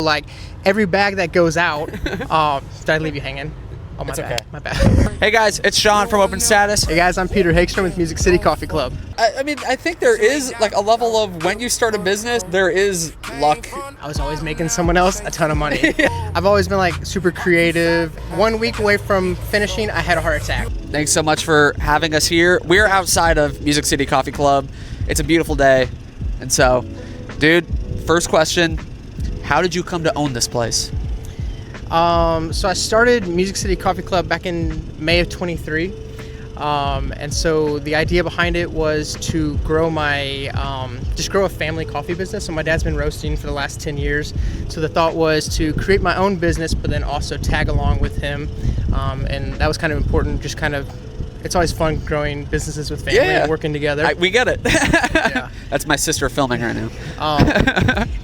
Like every bag that goes out, did I leave you hanging? Oh, my bad. Okay. My bad. Hey guys, it's Sean from Open Status. Hey guys, I'm Peter Hagstrom with Music City Coffee Club. I mean, I think there is like a level of when you start a business, there is luck. I was always making someone else a ton of money. I've always been like super creative. 1 week away from finishing, I had a heart attack. Thanks so much for having us here. We're outside of Music City Coffee Club. It's a beautiful day. And so, dude, first question, how did you come to own this place? So I started Music City Coffee Club back in May of 23. And so the idea behind it was to grow my, just grow a family coffee business. So my dad's been roasting for the last 10 years. So the thought was to create my own business, but then also tag along with him. And that was kind of important, just kind of, it's always fun growing businesses with family and working together. We get it. Yeah. That's my sister filming right now.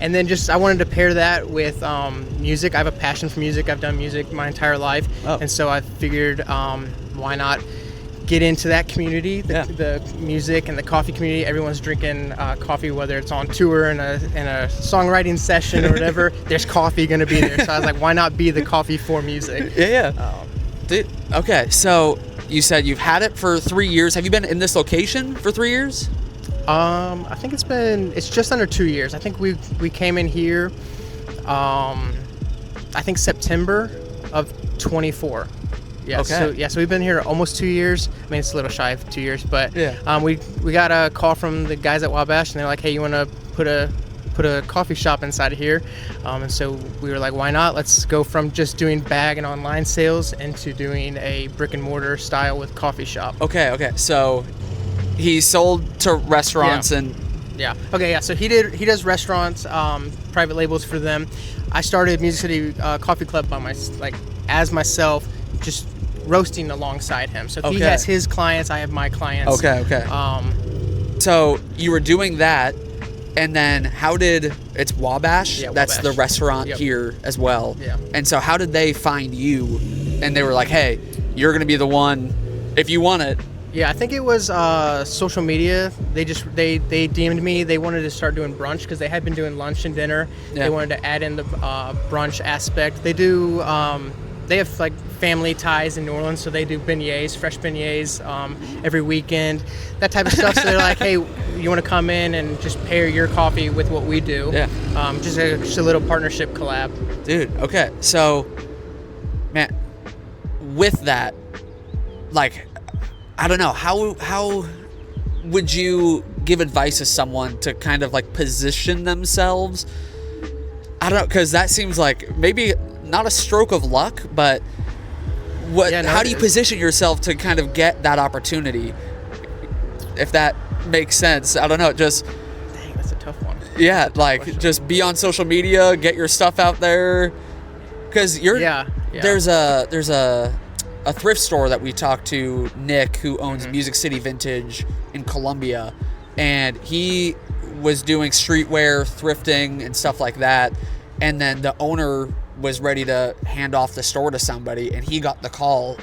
And then just, I wanted to pair that with music. I have a passion for music. I've done music my entire life. Oh. And so I figured, why not get into that community, the music and the coffee community. Everyone's drinking coffee, whether it's on tour in a songwriting session or whatever. There's coffee going to be there. So I was like, why not be the coffee for music? Dude, okay, so you said you've had it for 3 years. Have you been in this location for 3 years? I think it's just under 2 years. I think we came in here, I think September of 24. Yeah. Okay. So we've been here almost 2 years. I mean, it's a little shy of 2 years, but we got a call from the guys at Wabash, and they're like, hey, you want to put a coffee shop inside of here? And so we were like, why not? Let's go from just doing bag and online sales into doing a brick and mortar style with coffee shop. Okay. So he sold to restaurants and. Yeah. Okay. Yeah. So he does restaurants, private labels for them. I started Music City Coffee Club as myself, just roasting alongside him. So he has his clients, I have my clients. Okay. So you were doing that, and then it's Wabash? Yeah, That's Wabash. The restaurant here as well. Yeah. And so how did they find you? And they were like, hey, you're going to be the one if you want it. Yeah, I think it was social media. They DM'd me. They wanted to start doing brunch because they had been doing lunch and dinner. Yeah. They wanted to add in the brunch aspect. They do. They have like family ties in New Orleans, so they do beignets, fresh beignets, every weekend, that type of stuff. So they're like, hey, you want to come in and just pair your coffee with what we do? Yeah. Just a little partnership collab. Dude, okay. So, man, with that, like, I don't know, how would you give advice to someone to kind of like position themselves? I don't know, because that seems like maybe not a stroke of luck, but how do you position yourself to kind of get that opportunity? If that makes sense. I don't know, just... Dang, that's a tough one. Yeah, like, just be on social media, get your stuff out there. Because there's a thrift store that we talked to, Nick, who owns Music City Vintage in Columbia, and he was doing streetwear, thrifting, and stuff like that, and then the owner was ready to hand off the store to somebody, and he got the call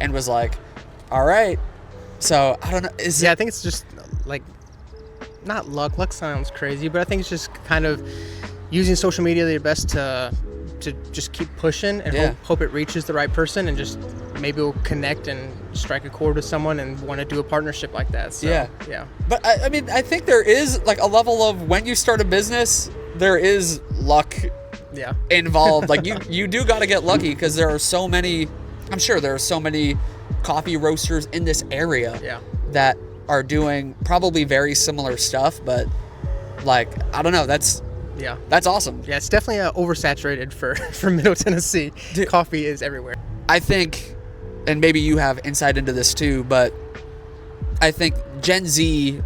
and was like, all right. So I don't know, I think it's just like, not luck sounds crazy, but I think it's just kind of using social media your best to just keep pushing and hope it reaches the right person, and just maybe we'll connect and strike a chord with someone and want to do a partnership like that. So, yeah. But I mean, I think there is like a level of when you start a business, there is luck involved. Like you do got to get lucky, because there are so many, I'm sure there are so many coffee roasters in this area that are doing probably very similar stuff, but like, I don't know, that's awesome. Yeah, it's definitely oversaturated for Middle Tennessee. Dude, coffee is everywhere. I think, and maybe you have insight into this too, but I think Gen Z,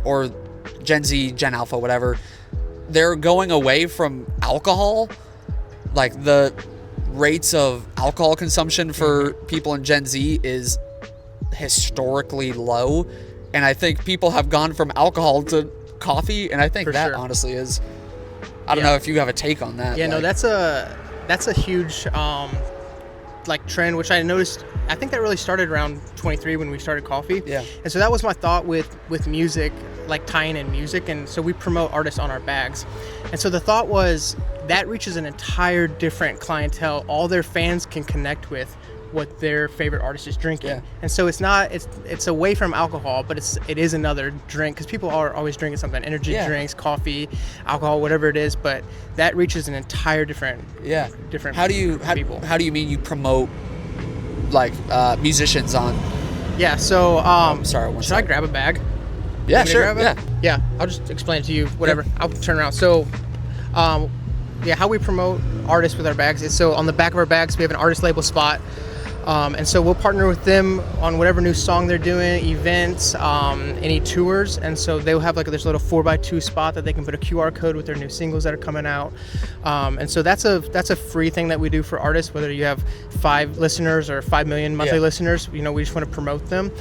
Gen Alpha, whatever, they're going away from alcohol. Like, the rates of alcohol consumption for people in Gen Z is historically low, and I think people have gone from alcohol to coffee, and I think honestly is, I don't know if you have a take on that. Yeah, no, that's a huge like trend, which I noticed. I think that really started around 23 when we started coffee. Yeah. And so that was my thought with music, like tying in music. And so we promote artists on our bags. And so the thought was that reaches an entire different clientele. All their fans can connect with what their favorite artist is drinking. Yeah. And so it's away from alcohol, but it is another drink, because people are always drinking something, energy drinks, coffee, alcohol, whatever it is, but that reaches an entire different people. How do you mean you promote like musicians on? Yeah, so sorry, should I grab a bag? Yeah, sure. Yeah, I'll just explain it to you, whatever. Yeah. I'll turn around. So how we promote artists with our bags is, so on the back of our bags we have an artist label spot. And so we'll partner with them on whatever new song they're doing, events, any tours. And so they'll have like this little 4x2 spot that they can put a QR code with their new singles that are coming out. And so that's a free thing that we do for artists, whether you have 5 listeners or 5 million monthly listeners. We just want to promote them.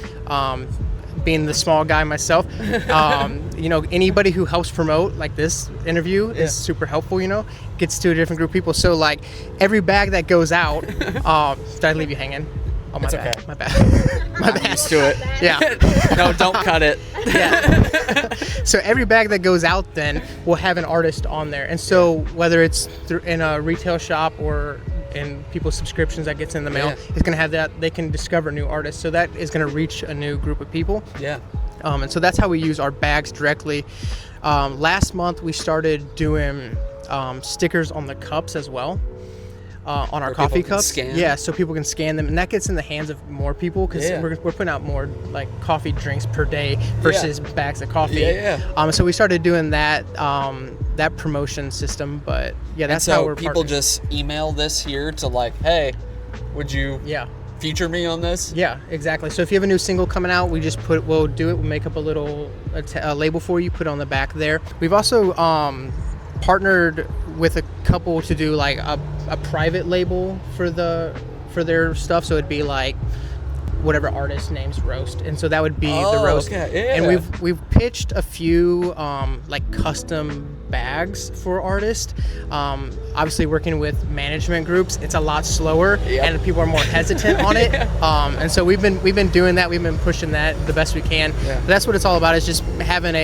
Being the small guy myself, anybody who helps promote like this interview is super helpful, gets to a different group of people. So like every bag that goes out, did I leave you hanging? Oh, my bad. Okay. My bad. My bad. I'm used to it. Yeah. No, don't cut it. Yeah. So every bag that goes out then will have an artist on there. And so whether it's in a retail shop or in people's subscriptions that gets in the mail, it's going to have that. They can discover new artists. So that is going to reach a new group of people. Yeah. And so that's how we use our bags directly. Last month we started doing stickers on the cups as well. On our coffee cups. Scan. Yeah, so people can scan them, and that gets in the hands of more people, because we're putting out more like coffee drinks per day versus bags of coffee. So we started doing that promotion system, but that's how we're people partnering. Just email this here to like, hey, would you feature me on this? Yeah, exactly. So if you have a new single coming out, we'll make up a label for you, put it on the back there. We've also partnered with a couple to do like a private label for their stuff, so it'd be like whatever artist names roast, and so that would be the roast. And we've pitched a few like custom bags for artists. Obviously working with management groups, it's a lot slower and people are more hesitant on it. And so we've been doing that. We've been pushing that the best we can. But that's what it's all about, is just having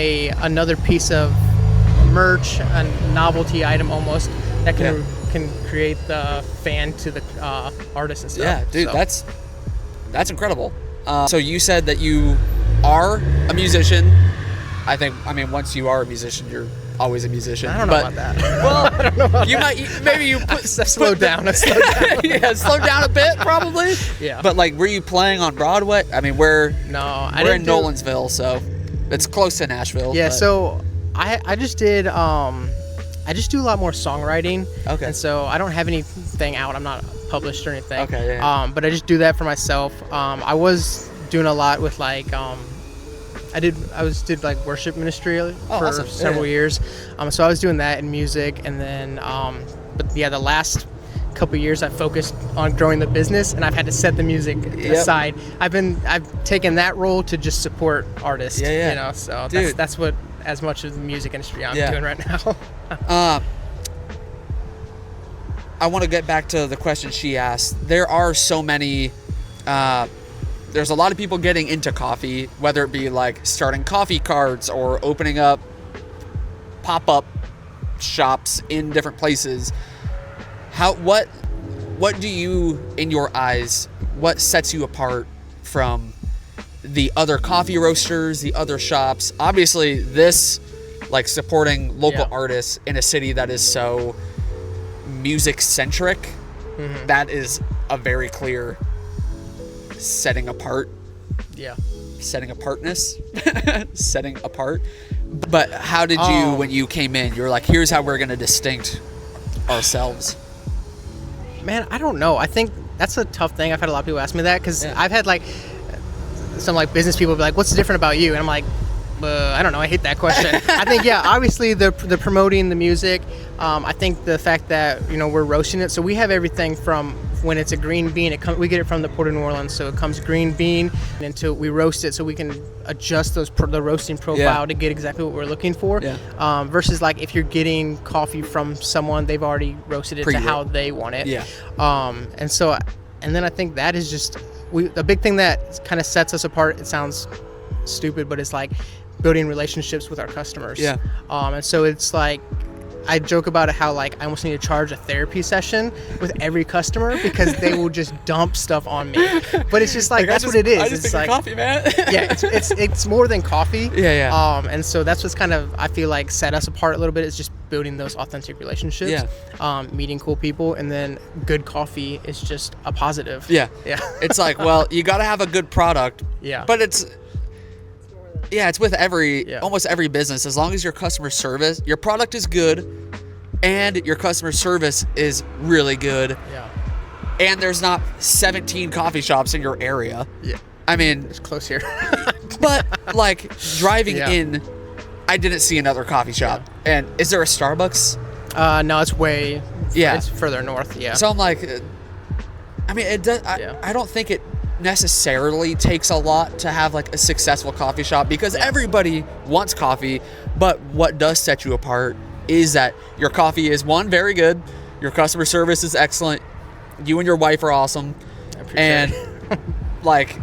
another piece of merch, a novelty item almost, that can create the fan to the artist and stuff. Yeah, dude, so. That's incredible. So you said that you are a musician. I mean, once you are a musician, you're always a musician. I don't know about that. Well, I don't know about you that. Maybe you slow down. Yeah, slow down a bit, probably. Yeah. But like, were you playing on Broadway? I mean, we're in Nolensville, so it's close to Nashville. Yeah. But. So I just did. I just do a lot more songwriting. Okay. And so I don't have anything out. I'm not published or anything. Okay. Yeah. But I just do that for myself. I was doing a lot with like I did like worship ministry for several years. So I was doing that in music, and then the last couple of years I focused on growing the business, and I've had to set the music aside. I've taken that role to just support artists. Yeah. So that's what, as much of the music industry I'm doing right now. I want to get back to the question she asked. There are so many, there's a lot of people getting into coffee, whether it be like starting coffee carts or opening up pop-up shops in different places. What do you, in your eyes, what sets you apart from the other coffee roasters, the other shops? Obviously this, like, supporting local artists in a city that is so music centric, that is a very clear setting apart. Setting apartness. Setting apart. But how did you, when you came in, you're like, here's how we're going to distinct ourselves? Man, I don't know. I think that's a tough thing. I've had a lot of people ask me that, because I've had like some like business people be like, what's different about you? And I'm like, I don't know. I hate that question. I think, obviously the promoting the music. I think the fact that, we're roasting it. So we have everything from when it's a green bean, we get it from the Port of New Orleans. So it comes green bean until we roast it, so we can adjust the roasting profile to get exactly what we're looking for. Versus like if you're getting coffee from someone, they've already roasted it to how they want it. And And then I think that is just the big thing that kind of sets us apart. It sounds stupid, but it's like building relationships with our customers. Yeah. And so it's like, I joke about it how like I almost need to charge a therapy session with every customer because they will just dump stuff on me. But it's just like that's what it is. I just it's like coffee, man. yeah, it's more than coffee. Yeah. And so that's what's kind of, I feel like, set us apart a little bit, is just building those authentic relationships. Yeah. Meeting cool people, and then good coffee is just a positive. Yeah. Yeah. It's like, well, you got to have a good product. Yeah. But it's with almost every business. As long as your customer service, your product is good, and your customer service is really good. Yeah. And there's not 17 coffee shops in your area. Yeah. I mean, it's close here. But like driving in, I didn't see another coffee shop. Yeah. And is there a Starbucks? No, it's way. Yeah. It's further north. Yeah. So I'm like, I mean, it does. I don't think it necessarily takes a lot to have like a successful coffee shop, because everybody wants coffee. But what does set you apart is that your coffee is, one, very good, your customer service is excellent, you and your wife are awesome, and like,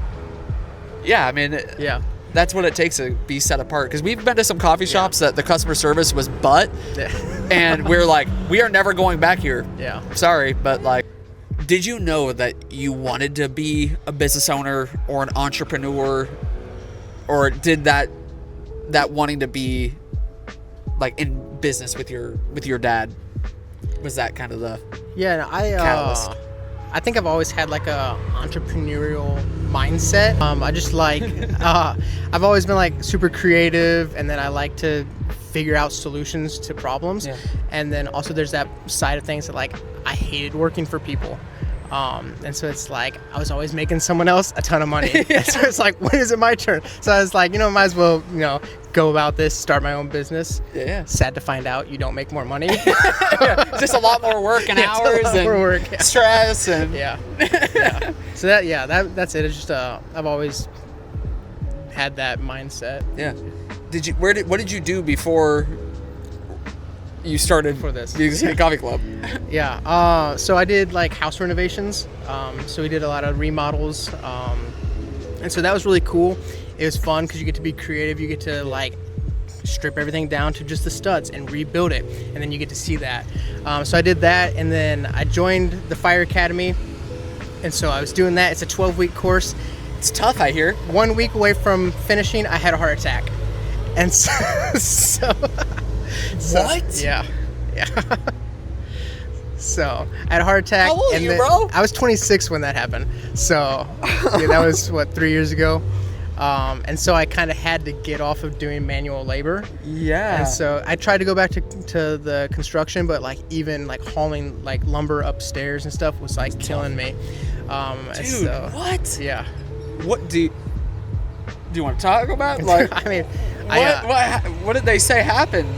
yeah, I mean, that's what it takes to be set apart. Because we've been to some coffee shops that the customer service was and we're like, we are never going back here. Yeah. Sorry, but like, did you know that you wanted to be a business owner or an entrepreneur, or did that wanting to be like in business with your dad, was that kind of the catalyst? I think I've always had like a entrepreneurial mindset. I just like I've always been like super creative, and then I like to figure out solutions to problems. And then also there's that side of things that like I hated working for people. And so it's like I was always making someone else a ton of money. And so it's like, when is it my turn? So I was like, might as well, go about this, start my own business. Yeah. Sad to find out you don't make more money. Just a lot more work and hours and stress and So that's it. It's just I've always had that mindset. Yeah. What did you do before you started for this Music City Coffee Club? So I did like house renovations. So we did a lot of remodels. And so that was really cool. It was fun because you get to be creative. You get to like strip everything down to just the studs and rebuild it. And then you get to see that. So I did that, and then I joined the Fire Academy. And so I was doing that. It's a 12-week course. It's tough, I hear. 1 week away from finishing, I had a heart attack. And so what? Yeah. So I had a heart attack. How old are you, bro? I was 26 when that happened. So that was 3 years ago. And so I kind of had to get off of doing manual labor. Yeah. And so I tried to go back to the construction, but like even like hauling like lumber upstairs and stuff was like killing me. Dude, so, what? Yeah. What do you want to talk about? Like, I mean, what did they say happened?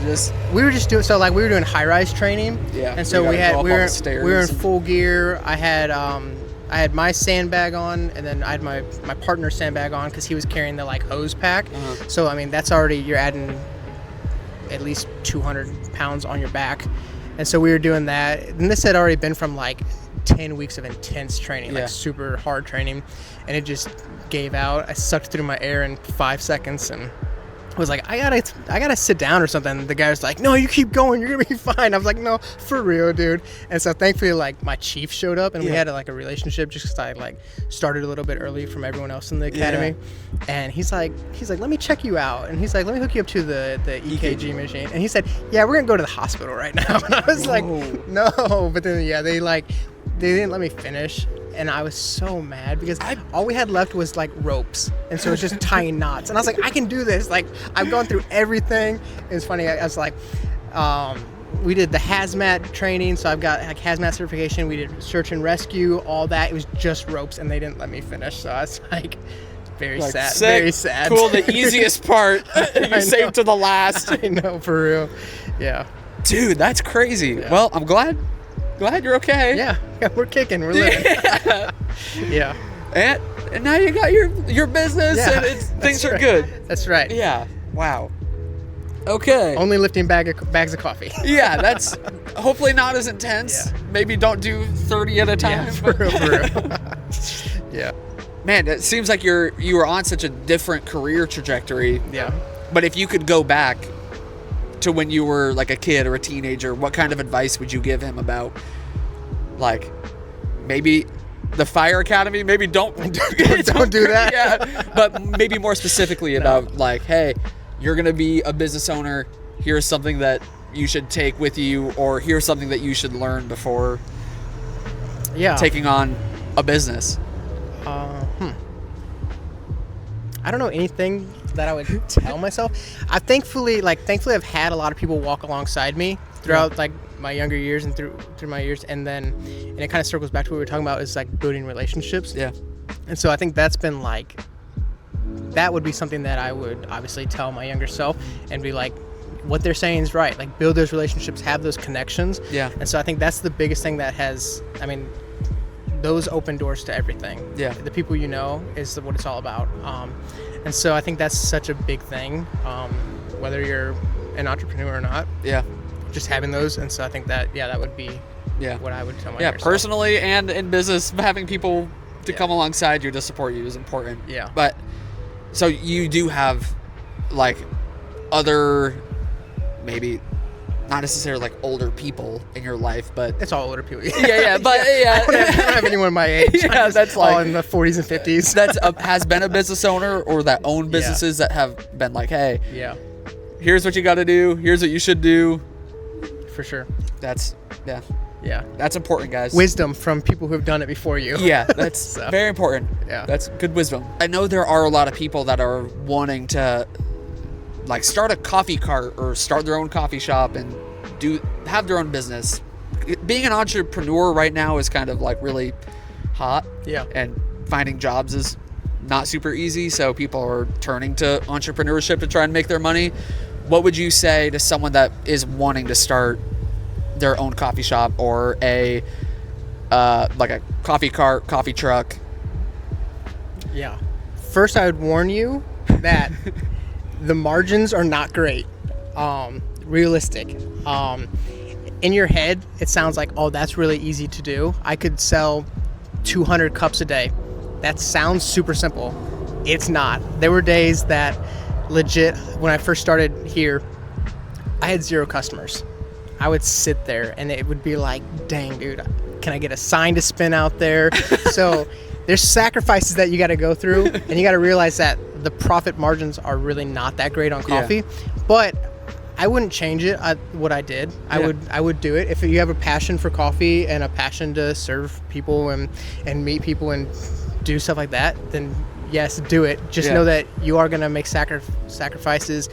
We were just doing we were doing high-rise training. Yeah. And so we were in full gear. I had my sandbag on, and then I had my partner's sandbag on because he was carrying the like hose pack. Uh-huh. So I mean, that's already, you're adding at least 200 pounds on your back. And so we were doing that. And this had already been from like 10 weeks of intense training, like super hard training, and it just gave out. I sucked through my air in 5 seconds and was like, I gotta sit down or something. The guy was like, no, you keep going, you're gonna be fine. I was like, no, for real, dude. And so thankfully, like, my chief showed up, and we had like a relationship just because I like started a little bit early from everyone else in the academy. And he's like, let me check you out, and he's like, let me hook you up to the EKG machine. And he said, yeah, we're gonna go to the hospital right now. And I was like, no. But then they didn't let me finish, and I was so mad because all we had left was like ropes, and so it was just tying knots. And I was like, I can do this. Like, I've gone through everything. It's funny. I was like, we did the hazmat training, so I've got like hazmat certification. We did search and rescue, all that. It was just ropes, and they didn't let me finish. So I was like, very sad. Sick, very sad. Cool. The easiest part you saved to the last. I know, for real. Yeah. Dude, that's crazy. Yeah. Well, I'm glad you're okay. Yeah, we're kicking, we're living. Yeah. And now you got your business, and things are good. That's right. Yeah. Wow. Okay. Only lifting bags of coffee. Yeah, that's hopefully not as intense. Yeah. Maybe don't do 30 at a time. Yeah, for real. Yeah. Man, it seems like you were on such a different career trajectory. Yeah. But if you could go back to when you were like a kid or a teenager, what kind of advice would you give him about, like, maybe the fire academy? Maybe don't do that. Yeah, but maybe more specifically about like, hey, you're gonna be a business owner. Here's something that you should take with you, or here's something that you should learn before taking on a business. I don't know anything that I would tell myself. Thankfully I've had a lot of people walk alongside me throughout like my younger years and through my years, and it kind of circles back to what we were talking about, is like building relationships. Yeah. And so I think that's been like, that would be something that I would obviously tell my younger self and be like, what they're saying is right. Like, build those relationships, have those connections. Yeah. And so I think that's the biggest thing that those open doors to everything. Yeah. The people you know is what it's all about. And so I think that's such a big thing, whether you're an entrepreneur or not. Yeah. Just having those. And so I think that would be what I would tell my younger self. Personally and in business, having people to come alongside you to support you is important. Yeah. But so you do have like other, maybe not necessarily like older people in your life, but it's all older people. But I don't have anyone my age. Yeah, that's all like in the 40s and 50s. That's has been a business owner or that own businesses that have been like, hey, here's what you got to do. Here's what you should do. For sure. That's Yeah. That's important, guys. Wisdom from people who have done it before you. Yeah, that's very important. Yeah. That's good wisdom. I know there are a lot of people that are wanting to like start a coffee cart or start their own coffee shop and have their own business. Being an entrepreneur right now is kind of like really hot. Yeah. And finding jobs is not super easy, so people are turning to entrepreneurship to try and make their money. What would you say to someone that is wanting to start their own coffee shop or a coffee cart, coffee truck? Yeah. First, I would warn you that the margins are not great. Realistic. In your head, it sounds like, oh, that's really easy to do. I could sell 200 cups a day. That sounds super simple. It's not. There were days that legit, when I first started here, I had 0 customers. I would sit there and it would be like, dang, dude, can I get a sign to spin out there? So there's sacrifices that you got to go through, and you got to realize that the profit margins are really not that great on coffee. But I wouldn't change it. What I did, I would do it. If you have a passion for coffee and a passion to serve people and meet people and do stuff like that, then yes, do it. Just know that you are going to make sacrifices,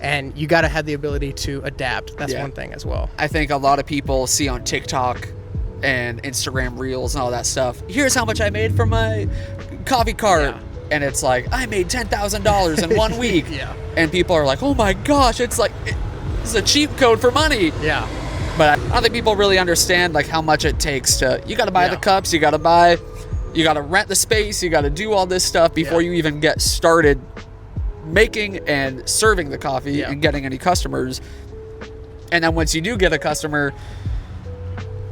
and you got to have the ability to adapt. That's one thing as well. I think a lot of people see on TikTok and Instagram Reels and all that stuff, here's how much I made from my coffee cart. Yeah. And it's like, I made $10,000 in 1 week. And people are like, oh my gosh, it's like, it's a cheat code for money. Yeah. But I don't think people really understand like how much it takes to, you got to buy the cups, you got to rent the space, you got to do all this stuff before you even get started making and serving the coffee and getting any customers. And then once you do get a customer,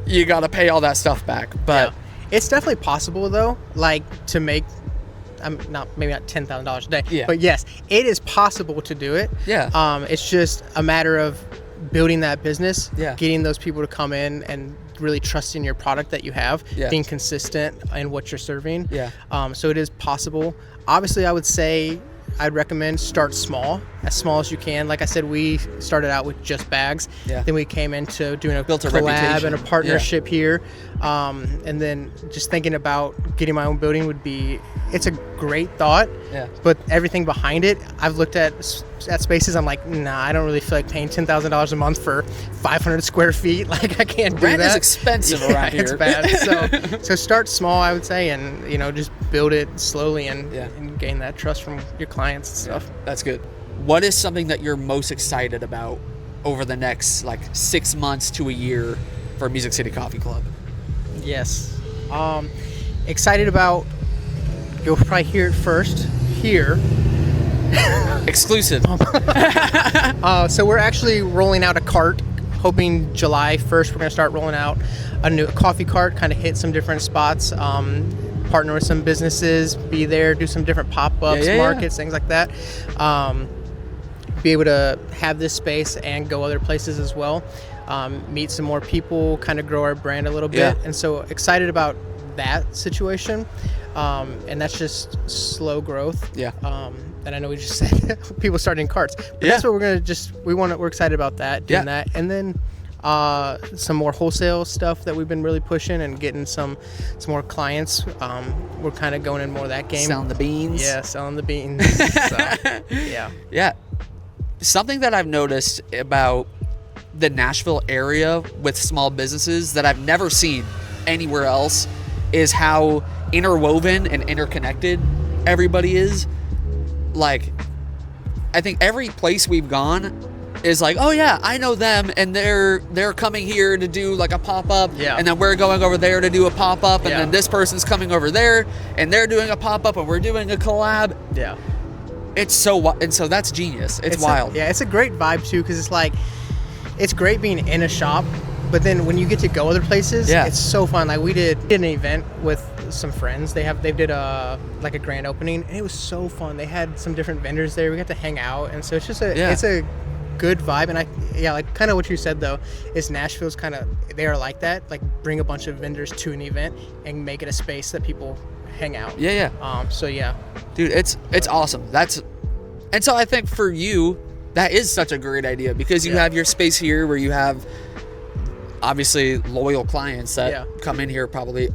you got to pay all that stuff back. But it's definitely possible though, like to make, maybe not $10,000 a day, but yes, it is possible to do it. It's just a matter of building that business, getting those people to come in and really trusting your product that you have, being consistent in what you're serving. So it is possible. Obviously, I would say I'd recommend start small as you can. Like I said, we started out with just bags. Then we came into doing a collab and a partnership here. And then just thinking about getting my own building it's a great thought. But everything behind it, I've looked at spaces. I'm like, nah, I don't really feel like paying $10,000 a month for 500 square feet. Like, I can't do that. Rent is expensive around here. It's bad. So start small, I would say, and just build it slowly and gain that trust from your clients and stuff. That's good. What is something that you're most excited about over the next 6 months to a year for Music City Coffee Club? Yes. Excited about, you'll probably hear it first here. Exclusive. So we're actually rolling out a cart, hoping July 1st we're going to start rolling out a new coffee cart, kind of hit some different spots. partner with some businesses, be there, do some different pop-ups, markets, things like that. Be able to have this space and go other places as well. Meet some more people, kind of grow our brand a little bit. And so excited about that situation. And that's just slow growth. And I know we just said people starting carts, but that's what we're excited about that, doing that. And then some more wholesale stuff that we've been really pushing and getting some more clients. We're kind of going in more of that game. Selling the beans. Yeah, selling the beans. So, yeah. Something that I've noticed about the Nashville area with small businesses that I've never seen anywhere else is how interwoven and interconnected everybody is. Like, I think every place we've gone is like, oh yeah, I know them, and they're coming here to do like a pop-up, and then we're going over there to do a pop-up, and then this person's coming over there, and they're doing a pop-up, and we're doing a collab. It's so that's genius. It's wild. It's a great vibe too, because it's like, it's great being in a shop, but then when you get to go other places, it's so fun. Like we did an event with some friends. They did a grand opening, and it was so fun. They had some different vendors there. We got to hang out, and so it's just it's a good vibe. And like kind of what you said though, is Nashville's kind of, they are like that. Like bring a bunch of vendors to an event and make it a space that people hang out. So dude, it's awesome. And so I think for you, that is such a great idea, because you have your space here where you have obviously loyal clients that come in here probably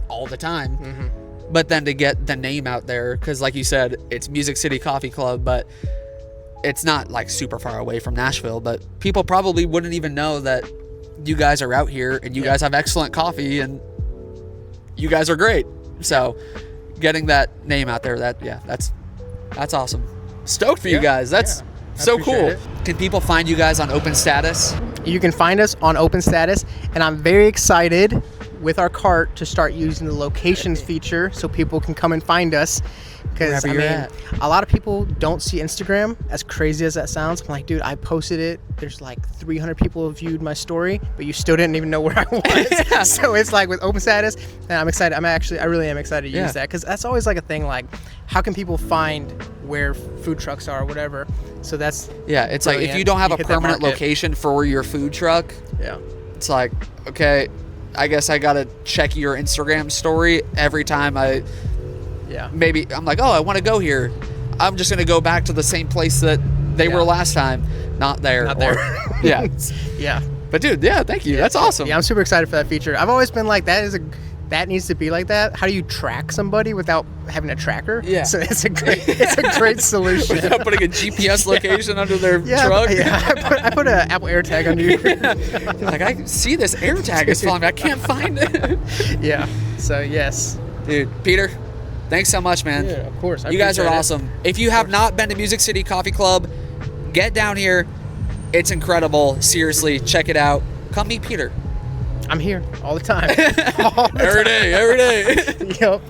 all the time. But then to get the name out there, because like you said, it's Music City Coffee Club, but it's not like super far away from Nashville, but people probably wouldn't even know that you guys are out here, and you guys have excellent coffee, and you guys are great. So getting that name out there, that's awesome. Stoked for you guys. That's so cool. It. Can people find you guys on Open Status? You can find us on Open Status, and I'm very excited with our cart to start using the locations feature so people can come and find us. Because a lot of people don't see Instagram, as crazy as that sounds. I'm like, dude, I posted it. There's like 300 people have viewed my story, but you still didn't even know where I was. So it's like with Open Status, and I'm excited. I really am excited to use that, because that's always like a thing. Like, how can people find where food trucks are or whatever? So that's it's like if you don't have a permanent location for your food truck, it's like, okay, I guess I gotta check your Instagram story every time maybe I'm like, oh, I want to go here. I'm just going to go back to the same place that they were last time. Not there. But dude, thank you. That's awesome. Yeah, I'm super excited for that feature. I've always been like, that needs to be like that. How do you track somebody without having a tracker? So it's a great solution. Without putting a GPS location under their truck. I put an Apple AirTag under you. Like, I see this AirTag is following me. I can't find it. So yes. Dude, Peter, thanks so much, man. Yeah, of course. You guys are awesome. If you have not been to Music City Coffee Club, get down here. It's incredible. Seriously, check it out. Come meet Peter. I'm here all the time. Every day. Yep.